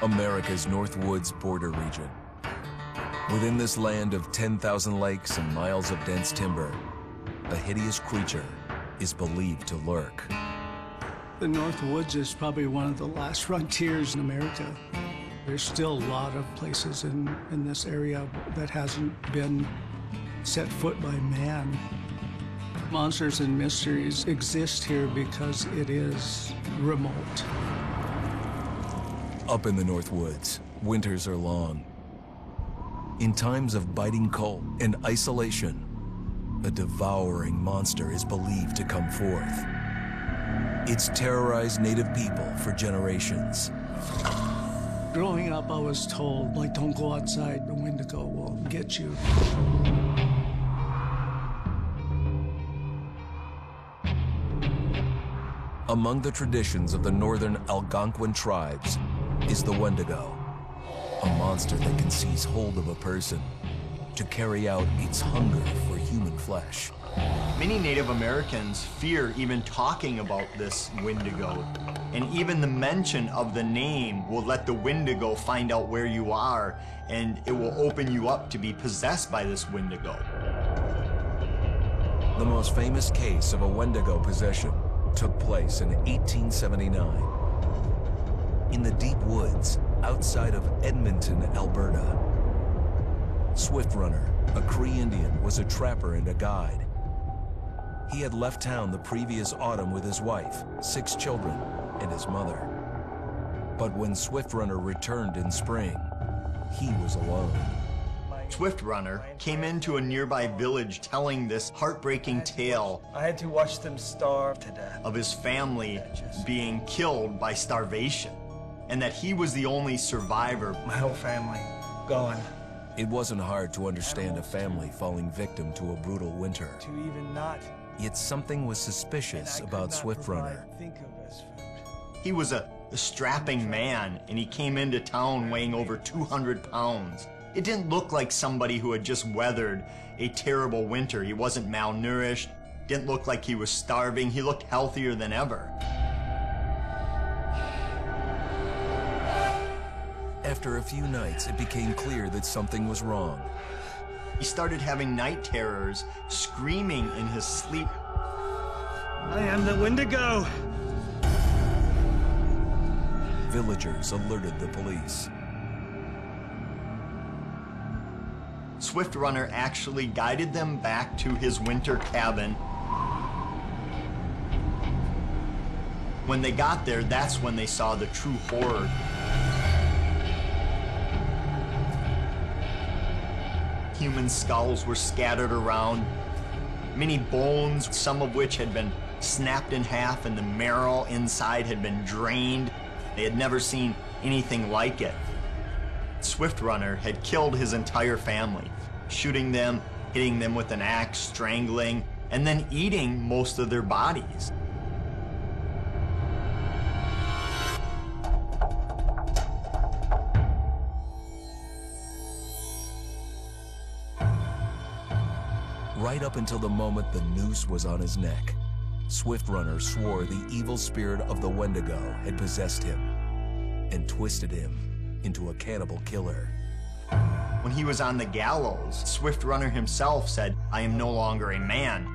America's North Woods border region. Within this land of 10,000 lakes and miles of dense timber, a hideous creature is believed to lurk. The North Woods is probably one of the last frontiers in America. There's still a lot of places in this area that hasn't been set foot by man. Monsters and mysteries exist here because it is remote. Up in the North Woods, winters are long. In times of biting cold and isolation, a devouring monster is believed to come forth. It's terrorized native people for generations. Growing up, I was told, like, don't go outside, the Wendigo will get you. Among the traditions of the northern Algonquin tribes is the Wendigo, a monster that can seize hold of a person to carry out its hunger for human flesh. Many Native Americans fear even talking about this Wendigo, and even the mention of the name will let the Wendigo find out where you are, and it will open you up to be possessed by this Wendigo. The most famous case of a Wendigo possession took place in 1879 in the deep woods outside of Edmonton, Alberta. Swift Runner, a Cree Indian, was a trapper and a guide. He had left town the previous autumn with his wife, 6 children, and his mother. But when Swift Runner returned in spring, he was alone. Swift Runner came into a nearby village telling this heartbreaking tale. I had to watch them starve to death. Of his family being killed by starvation, and that he was the only survivor. My whole family gone. It wasn't hard to understand a family falling victim to a brutal winter. To even not. Yet something was suspicious about Swift Runner. He was a strapping man, and he came into town weighing over 200 pounds. It didn't look like somebody who had just weathered a terrible winter. He wasn't malnourished, didn't look like he was starving. He looked healthier than ever. After a few nights, it became clear that something was wrong. He started having night terrors, screaming in his sleep. I am the Wendigo! Villagers alerted the police. Swift Runner actually guided them back to his winter cabin. When they got there, that's when they saw the true horror. Human skulls were scattered around, many bones, some of which had been snapped in half, and the marrow inside had been drained. They had never seen anything like it. Swift Runner had killed his entire family, shooting them, hitting them with an axe, strangling, and then eating most of their bodies. Right up until the moment the noose was on his neck, Swift Runner swore the evil spirit of the Wendigo had possessed him and twisted him into a cannibal killer. When he was on the gallows, Swift Runner himself said, "I am no longer a man.